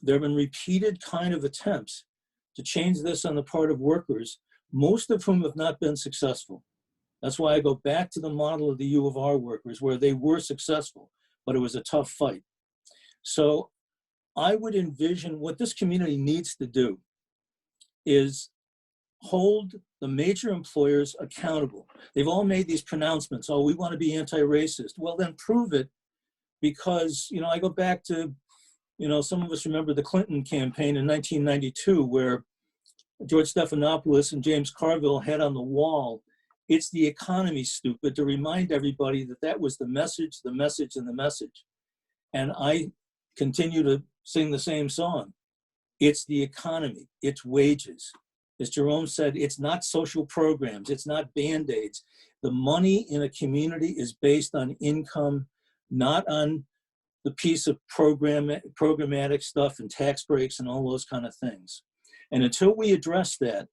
Speaker 3: There have been repeated kind of attempts to change this on the part of workers, most of whom have not been successful. That's why I go back to the model of the U of R workers, where they were successful, but it was a tough fight. So I would envision what this community needs to do is hold the major employers accountable. They've all made these pronouncements, oh, we want to be anti-racist. Well, then prove it, because, I go back to, some of us remember the Clinton campaign in 1992, where George Stephanopoulos and James Carville had on the wall, it's the economy, stupid, to remind everybody that that was the message, and the message. And I continue to sing the same song. It's the economy, it's wages. As Jerome said, it's not social programs, it's not Band-Aids. The money in a community is based on income, not on the piece of programmatic stuff and tax breaks and all those kind of things. And until we address that,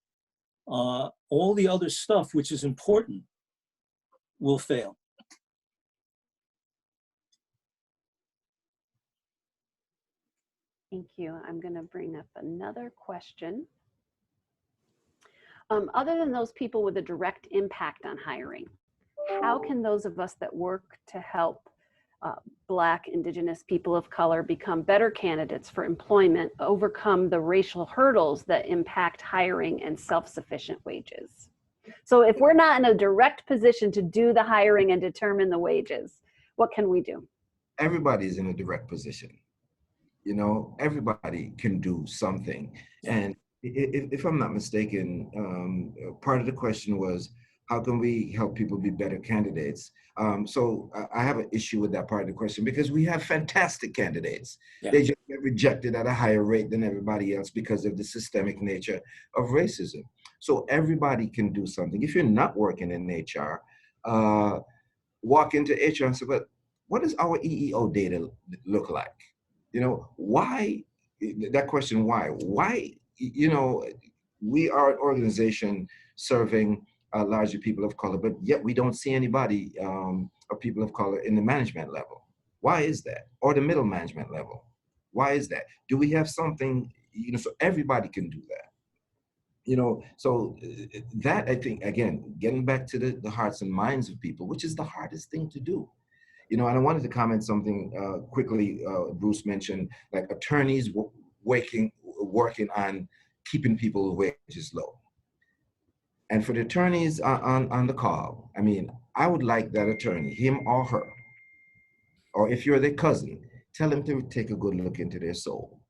Speaker 3: all the other stuff, which is important, will fail.
Speaker 2: Thank you. I'm going to bring up another question. Other than those people with a direct impact on hiring, how can those of us that work to help Black, Indigenous, people of color become better candidates for employment overcome the racial hurdles that impact hiring and self-sufficient wages? So if we're not in a direct position to do the hiring and determine the wages, what can we do?
Speaker 4: Everybody's in a direct position. You know, everybody can do something. And if I'm not mistaken, part of the question was, how can we help people be better candidates? So I have an issue with that part of the question because we have fantastic candidates.
Speaker 3: Yeah.
Speaker 4: They just get rejected at a higher rate than everybody else because of the systemic nature of racism. So everybody can do something. If you're not working in HR, walk into HR and say, but what does our EEO data look like? You know, why, that question, why? Why, you know, we are an organization serving largely people of color, but yet we don't see anybody of people of color in the management level. Why is that? Or the middle management level? Why is that? Do we have something, you know, so everybody can do that? You know, so that, I think, again, getting back to the hearts and minds of people, which is the hardest thing to do. You know, and I wanted to comment something quickly. Bruce mentioned like attorneys working on keeping people's wages low. And for the attorneys on the call, I mean, I would like that attorney, him or her, or if you're their cousin, tell them to take a good look into their soul.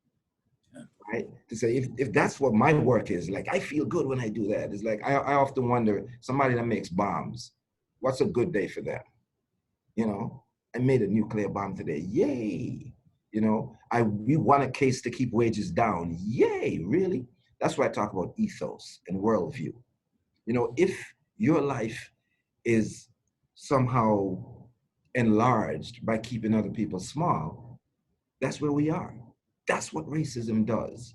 Speaker 4: Right? To say, if that's what my work is, like, I feel good when I do that. It's like, I often wonder, somebody that makes bombs, what's a good day for them? You know, I made a nuclear bomb today, yay. You know, we won a case to keep wages down, yay, really? That's why I talk about ethos and worldview. You know, if your life is somehow enlarged by keeping other people small, that's where we are. That's what racism does.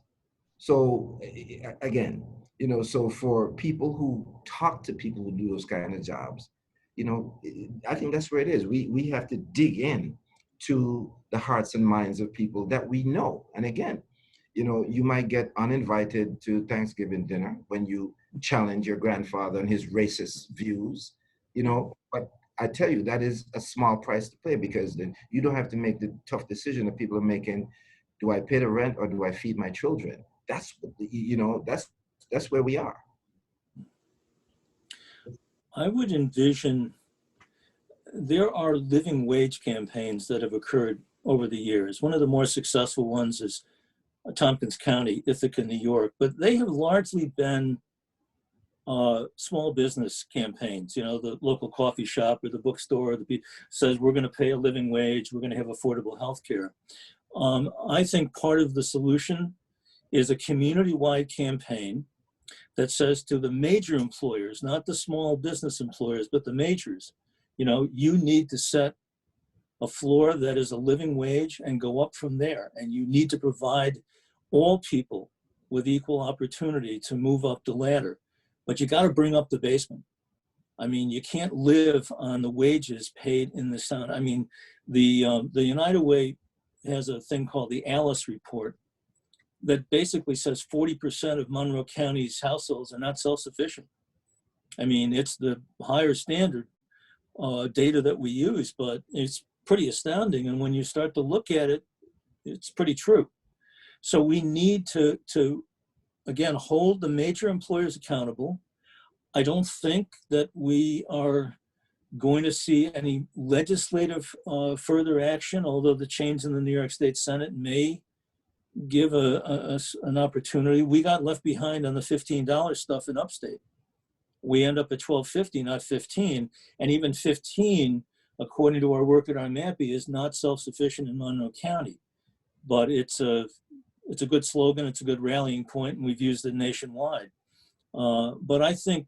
Speaker 4: So again, you know, so for people who talk to people who do those kind of jobs, you know, I think that's where it is. We have to dig in to the hearts and minds of people that we know. And again, you know, you might get uninvited to Thanksgiving dinner when you challenge your grandfather and his racist views, you know, but I tell you, that is a small price to pay, because then you don't have to make the tough decision that people are making. Do I pay the rent or do I feed my children? That's, you know, that's where we are.
Speaker 3: I would envision there are living wage campaigns that have occurred over the years. One of the more successful ones is Tompkins County, Ithaca, New York, but they have largely been small business campaigns. You know, the local coffee shop or the bookstore that says we're going to pay a living wage, we're going to have affordable health care. I think part of the solution is a community-wide campaign that says to the major employers, not the small business employers, but the majors, you know, you need to set a floor that is a living wage and go up from there. And you need to provide all people with equal opportunity to move up the ladder. But you got to bring up the basement. I mean, you can't live on the wages paid in the town. I mean, the United Way has a thing called the Alice Report that basically says 40% of Monroe County's households are not self-sufficient. I mean, it's the higher standard data that we use, but it's pretty astounding. And when you start to look at it, it's pretty true. So we need to again, hold the major employers accountable. I don't think that we are going to see any legislative further action, although the change in the New York State Senate may give an opportunity. We got left behind on the $15 stuff in upstate. We end up at $12.50, not 15, and even 15, according to our work at RMAPI, is not self-sufficient in Monroe County. But it's a good slogan, it's a good rallying point, and we've used it nationwide. But I think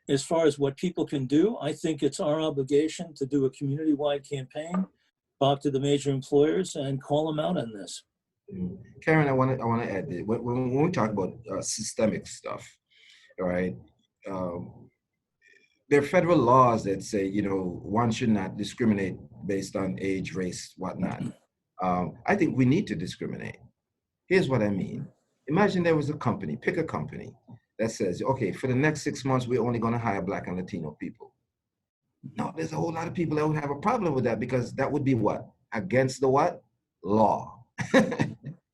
Speaker 3: as far as what people can do, I think it's our obligation to do a community-wide campaign, talk to the major employers, and call them out on this.
Speaker 4: Karen, I want to add that when we talk about systemic stuff, all right, there are federal laws that say, you know, one should not discriminate based on age, race, whatnot. I think we need to discriminate. Here's what I mean. Imagine there was a company, pick a company, that says, okay, for the next 6 months, we're only going to hire Black and Latino people. No, there's a whole lot of people that would have a problem with that, because that would be what? Against the what? Law.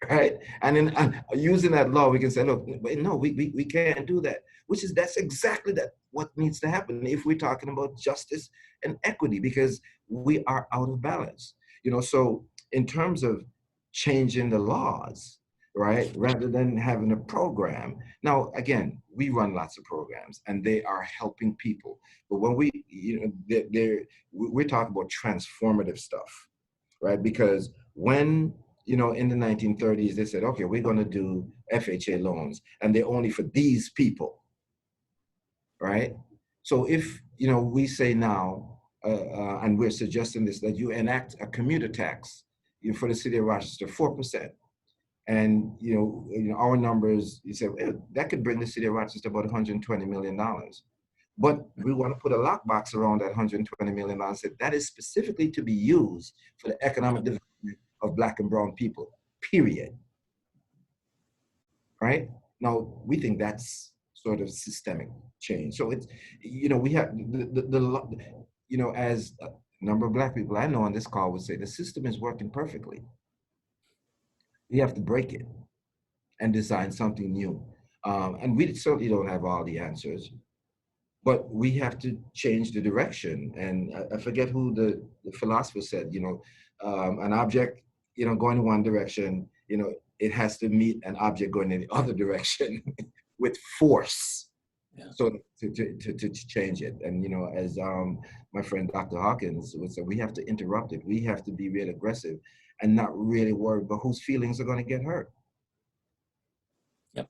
Speaker 4: Right? And then using that law, we can say, look, no, we can't do that. That's exactly what needs to happen if we're talking about justice and equity, because we are out of balance. So in terms of changing the laws, right, rather than having a program. Now, again, we run lots of programs and they are helping people. But when we're talking about transformative stuff, right? Because when, in the 1930s, they said, okay, we're going to do FHA loans and they're only for these people, right? So if, we say now, and we're suggesting this, that you enact a commuter tax for the city of Rochester, 4%. And, our numbers, you say, that could bring the city of Rochester about $120 million. But we want to put a lockbox around that $120 million and say that is specifically to be used for the economic development of Black and brown people, period. Right? Now, we think that's sort of systemic change. So it's, we have as a number of Black people I know on this call would say, the system is working perfectly. We have to break it and design something new. And we certainly don't have all the answers, but we have to change the direction. And I forget who the philosopher said, an object, going in one direction, it has to meet an object going in the other direction with force. Yeah. So to change it. And, as my friend Dr. Hawkins would say, we have to interrupt it. We have to be real aggressive and not really worry about whose feelings are going to get hurt.
Speaker 3: Yep.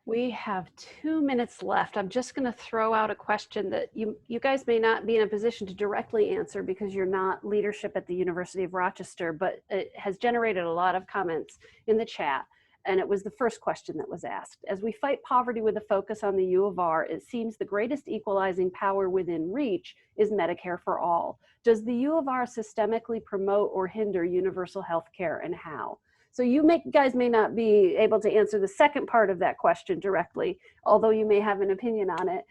Speaker 2: We have 2 minutes left. I'm just going to throw out a question that you guys may not be in a position to directly answer because you're not leadership at the University of Rochester, but it has generated a lot of comments in the chat. And it was the first question that was asked. As we fight poverty with a focus on the U of R, it seems the greatest equalizing power within reach is Medicare for all. Does the U of R systemically promote or hinder universal health care, and how? So you guys may not be able to answer the second part of that question directly, although you may have an opinion on it,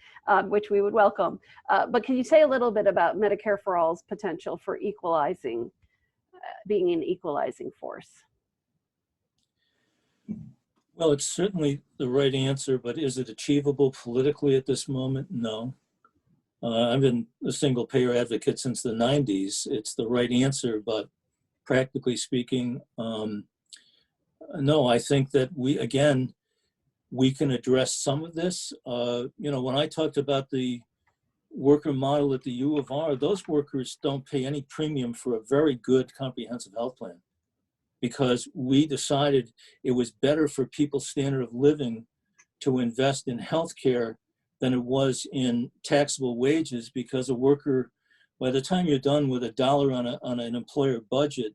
Speaker 2: which we would welcome. But can you say a little bit about Medicare for all's potential for equalizing, being an equalizing force?
Speaker 3: Well, it's certainly the right answer, but is it achievable politically at this moment? No. I've been a single payer advocate since the 90s. It's the right answer, but practically speaking, no. I think that we can address some of this. When I talked about the worker model at the U of R, those workers don't pay any premium for a very good comprehensive health plan, because we decided it was better for people's standard of living to invest in healthcare than it was in taxable wages, because a worker, by the time you're done with $1 on an employer budget,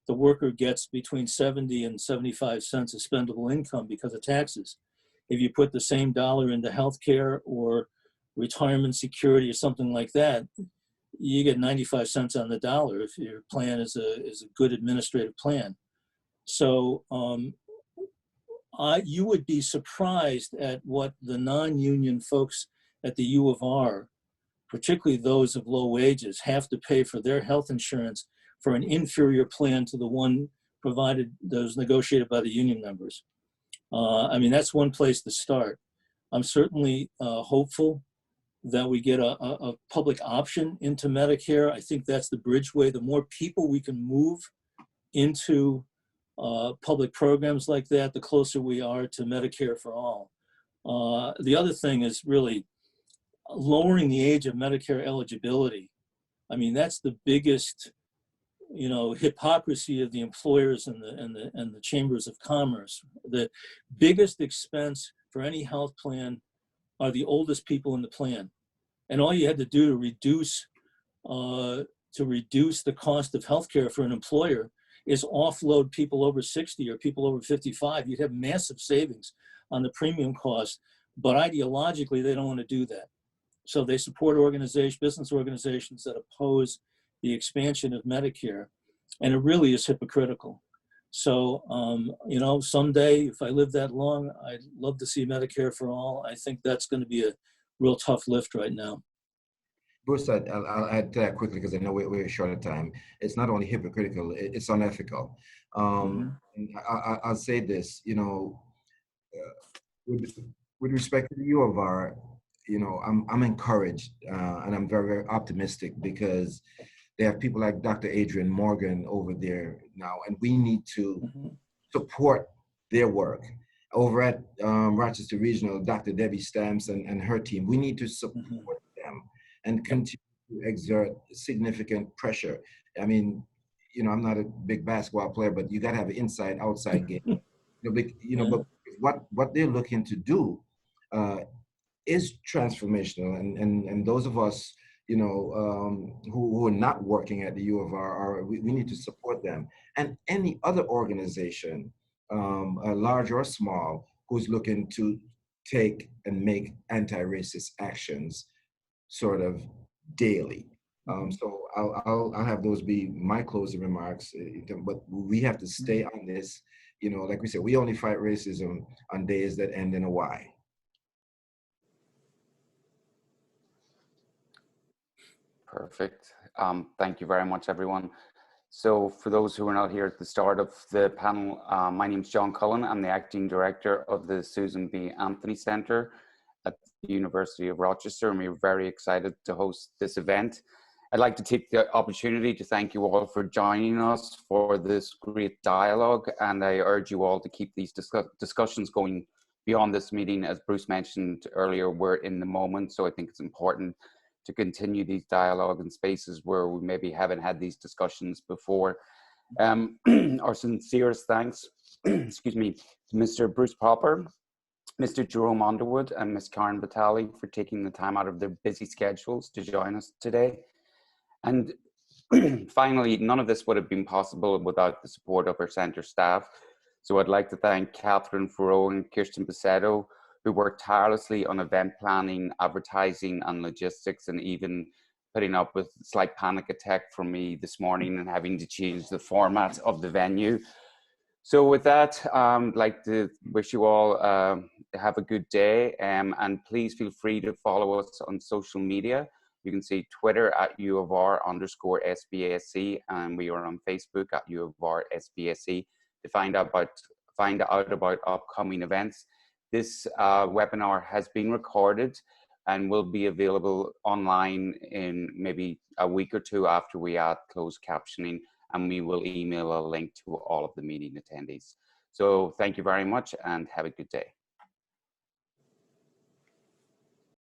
Speaker 3: the worker gets between 70 and 75 cents of spendable income because of taxes. If you put the same dollar into healthcare or retirement security or something like that, you get 95 cents on the dollar if your plan is a good administrative plan. So you would be surprised at what the non-union folks at the U of R, particularly those of low wages, have to pay for their health insurance for an inferior plan to the one provided that was negotiated by the union members. That's one place to start. I'm certainly hopeful that we get a public option into Medicare. I think that's the bridgeway. The more people we can move into public programs like that, the closer we are to Medicare for all. The other thing is really lowering the age of Medicare eligibility. That's the biggest, hypocrisy of the employers and the chambers of commerce. The biggest expense for any health plan are the oldest people in the plan, and all you had to do to reduce the cost of healthcare for an employer is offload people over 60 or people over 55. You'd have massive savings on the premium cost, but ideologically they don't want to do that. So they support business organizations that oppose the expansion of Medicare, and it really is hypocritical. So, you know, someday, if I live that long, I'd love to see Medicare for all. I think that's going to be a real tough lift right now.
Speaker 4: Bruce, I'll add to that quickly because I know we're short of time. It's not only hypocritical, it's unethical. And I'll say this, you know, with, with respect to the U of R, you know, I'm encouraged and I'm very, very optimistic because they have people like Dr. Adrian Morgan over there now, and we need to support their work. Over at Rochester Regional, Dr. Debbie Stamps and her team, we need to support them and continue to exert significant pressure. I mean, you know, I'm not a big basketball player, but you got to have an inside outside game. But what they're looking to do is transformational, and those of us, you know, who are not working at the U of R, we need to support them, and any other organization, large or small, who's looking to take and make anti-racist actions sort of daily. So I'll have those be my closing remarks. But we have to stay on this. You know, like we said, we only fight racism on days that end in a Y.
Speaker 1: Perfect. Thank you very much, everyone. So for those who are not here at the start of the panel, my name is John Cullen. I'm the Acting Director of the Susan B. Anthony Center at the University of Rochester, and we're very excited to host this event. I'd like to take the opportunity to thank you all for joining us for this great dialogue, and I urge you all to keep these discussions going beyond this meeting. As Bruce mentioned earlier, we're in the moment, so I think it's important to continue these dialogue in spaces where we maybe haven't had these discussions before. Our sincerest thanks, excuse me, to Mr. Bruce Popper, Mr. Jerome Underwood, and Ms. Karen Vitale for taking the time out of their busy schedules to join us today. And finally, none of this would have been possible without the support of our center staff. So I'd like to thank Catherine Furrow and Kirsten Bacedo, who worked tirelessly on event planning, advertising, and logistics, and even putting up with a slight panic attack from me this morning and having to change the format of the venue. So with that, I'd like to wish you all have a good day, and please feel free to follow us on social media. You can see Twitter at @UofR_SBSE, and we are on Facebook at @UofR_SBSE to find out about upcoming events. This webinar has been recorded and will be available online in maybe a week or two after we add closed captioning, and we will email a link to all of the meeting attendees. So thank you very much and have a good day.